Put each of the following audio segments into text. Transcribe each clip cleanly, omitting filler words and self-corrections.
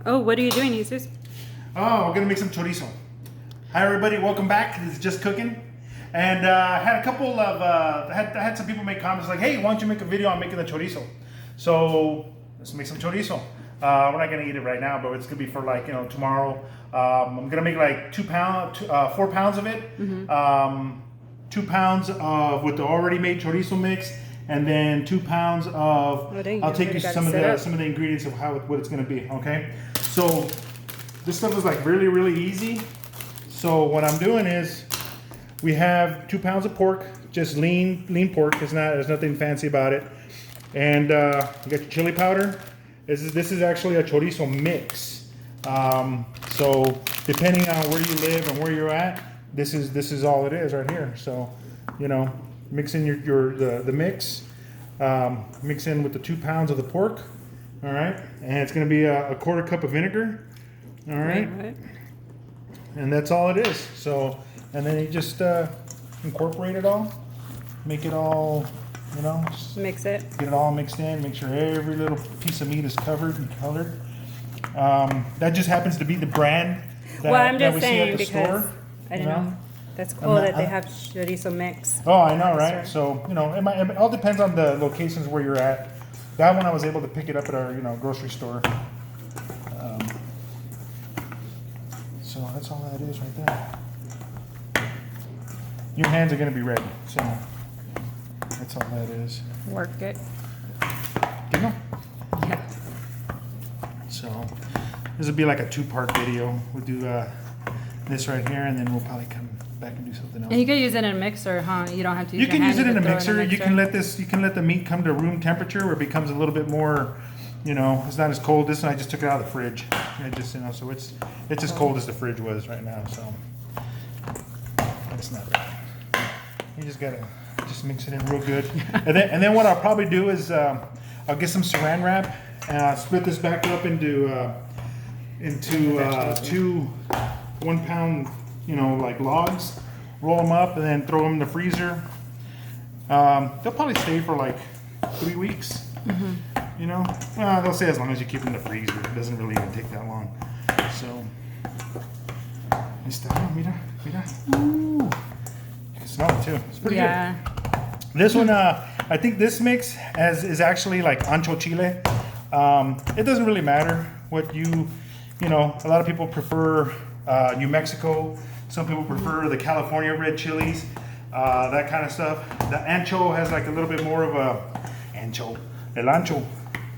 Oh, what are you doing, Jesus? Oh, we're gonna make some chorizo. Hi everybody, welcome back. This is Just Cooking. And I had a couple of, I had some people make comments like, hey, why don't you make a video on making the chorizo? So let's make some chorizo. We're not gonna eat it right now, but it's gonna be for like, tomorrow. I'm gonna make like 4 pounds of it. 2 pounds of with the already made chorizo mix, and then 2 pounds of. I'll take you some of the ingredients of what it's gonna be. Okay, so this stuff is like really easy. So what I'm doing is we have 2 pounds of pork, just lean pork. There's nothing fancy about it, and you got your chili powder. This is actually a chorizo mix. So depending on where you live and where you're at, this is all it is right here. So, mix in the mix, mix in with the 2 pounds of the pork. All right, and it's going to be a quarter cup of vinegar. All right, and that's all it is. So, and then you just incorporate it all, make it all, just mix it, get it all mixed in, make sure every little piece of meat is covered and colored. That just happens to be the brand that we see at the store. I don't know. That's cool that they have chorizo mix. Oh, I know, right? So, it all depends on the locations where you're at. That one I was able to pick it up at our, grocery store. So that's all that is right there. Your hands are going to be ready. So that's all that is. Work it. You know? Yeah. So this will be like a 2-part video. We'll do this right here, and then we'll probably come back and do something else. And you can use it in a mixer, huh? You don't have to use You can use it in a mixer. mixer. You can let the meat come to room temperature where it becomes a little bit more, it's not as cold. This one I just took it out of the fridge. So it's as cold as the fridge was right now. So that's not bad. You just gotta mix it in real good. and then what I'll probably do is I'll get some saran wrap and split this back up into 2 1 pound like logs, roll them up and then throw them in the freezer. They'll probably stay for like 3 weeks. They'll say as long as you keep them in the freezer. It doesn't really even take that long. So mira. Ooh. You can smell it too. It's pretty good. This one, I think this mix is actually like ancho chile. It doesn't really matter what a lot of people prefer New Mexico. Some people prefer the California red chilies, that kind of stuff. The ancho has like a little bit more of el ancho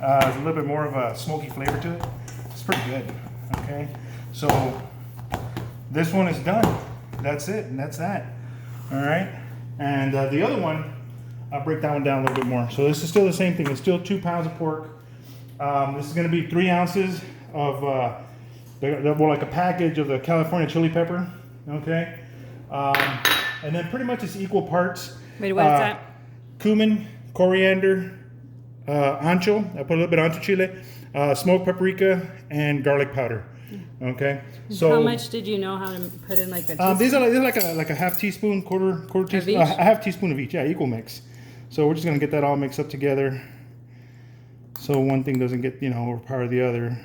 has a little bit more of a smoky flavor to it. It's pretty good. Okay, so this one is done. That's it, and that's that. All right, and the other one, I'll break that one down a little bit more. So this is still the same thing. It's still 2 pounds of pork. This is going to be 3 ounces of like a package of the California chili pepper. Okay, and then pretty much it's equal parts. Wait, what is that? Cumin, coriander, ancho. I put a little bit of ancho chile, smoked paprika, and garlic powder. Okay. So how much did you know how to put in like a teaspoon? These are like a half teaspoon, quarter teaspoon, a half teaspoon of each. Yeah, equal mix. So we're just gonna get that all mixed up together, so one thing doesn't get overpower the other.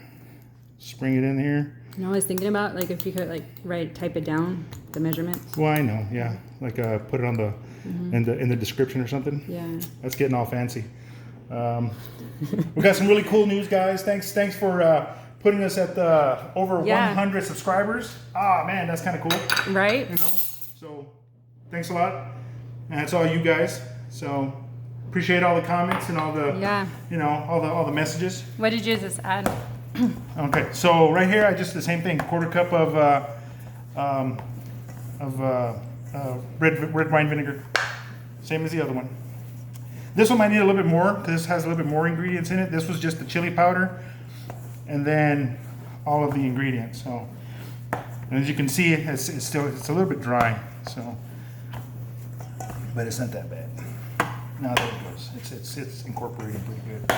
Spring it in here. I was thinking about like if you could like type it down, the measurements. Well, I know, yeah. Like put it on the in the description or something. Yeah. That's getting all fancy. We got some really cool news, guys. Thanks for putting us at over 100 subscribers. Ah, man, that's kind of cool. Right. So thanks a lot. And that's all you guys. So appreciate all the comments and all the all the messages. What did you just add? Okay, so right here I just the same thing, quarter cup of red wine vinegar, same as the other one. This one might need a little bit more because this has a little bit more ingredients in it. This was just the chili powder, and then all of the ingredients. So, and as you can see, it's a little bit dry. So, but it's not that bad. Now there it goes. It's incorporated pretty good.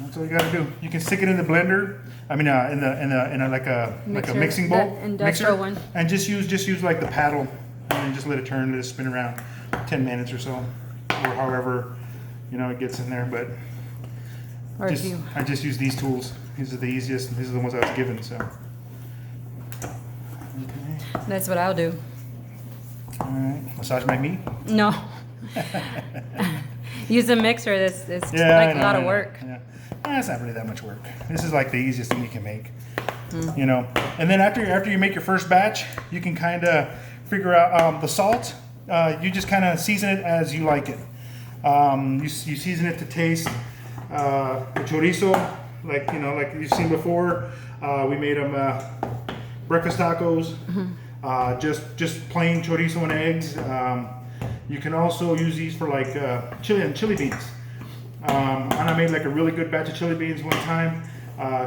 That's all you gotta do. You can stick it in the blender. I mean, in a like a mixing bowl, industrial one, and just use like the paddle, and just let it turn, let it spin around, 10 minutes or so, or however it gets in there. But Or if you. I just use these tools. These are the easiest. These are the ones I was given. So. Okay. That's what I'll do. All right. Massage my meat. No. Use a mixer. It's Yeah, like a lot of work. Yeah. It's not really that much work. This is like the easiest thing you can make. You know. And then after you make your first batch, you can kind of figure out the salt. You just kind of season it as you like it. You season it to taste. The chorizo, like you've seen before, we made them breakfast tacos. Just plain chorizo and eggs. You can also use these for like chili beans. Anna made like a really good batch of chili beans one time.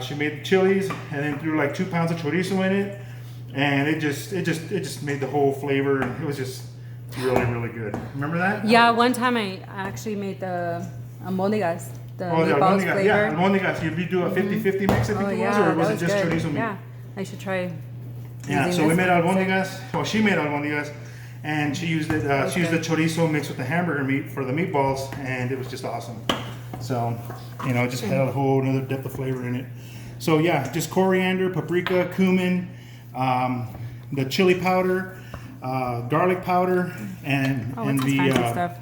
She made the chilies and then threw like 2 pounds of chorizo in it, and it just made the whole flavor, and it was just really good. Remember that? Yeah, one time I actually made the albóndigas, the meatballs albóndigas, flavor. yeah, albóndigas. You do a 50-50 mix, I think it was, or was it just chorizo meat? Yeah, I should try. Yeah, so we made albóndigas. Well, she made albóndigas, and she used it. She used the chorizo mixed with the hamburger meat for the meatballs, and it was just awesome. So, it just had a whole another depth of flavor in it. So yeah, just coriander, paprika, cumin, the chili powder, garlic powder, and the stuff.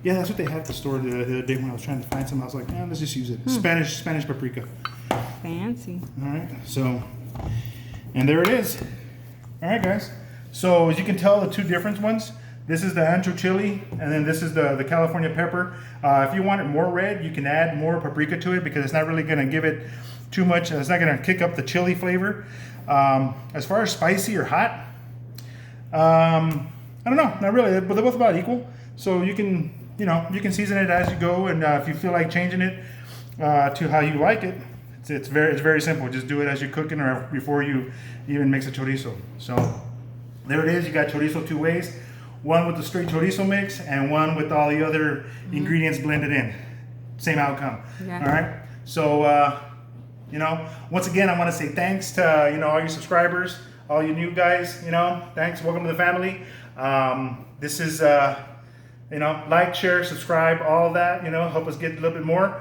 Yeah, that's what they had at the store the other day when I was trying to find some. I was like, let's just use it. Spanish paprika. Fancy. All right, so, and there it is. All right, guys. So as you can tell, the two different ones. This is the ancho chili, and then this is the California pepper. If you want it more red, you can add more paprika to it because it's not really going to give it too much. It's not going to kick up the chili flavor. As far as spicy or hot, I don't know, not really, but they're both about equal. So you can, you can season it as you go, and if you feel like changing it to how you like it, it's very simple. Just do it as you're cooking or before you even mix a chorizo. So there it is. You got chorizo two ways. One with the straight chorizo mix and one with all the other ingredients blended in. Same outcome. Yeah. All right. So, once again, I want to say thanks to, all your subscribers, all you new guys, thanks. Welcome to the family. This is, like, share, subscribe, all that, help us get a little bit more.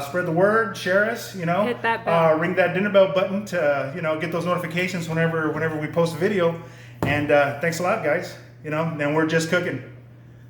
Spread the word, share us, Hit that bell. Ring that dinner bell button to, get those notifications whenever we post a video. And thanks a lot, guys. And we're just cooking.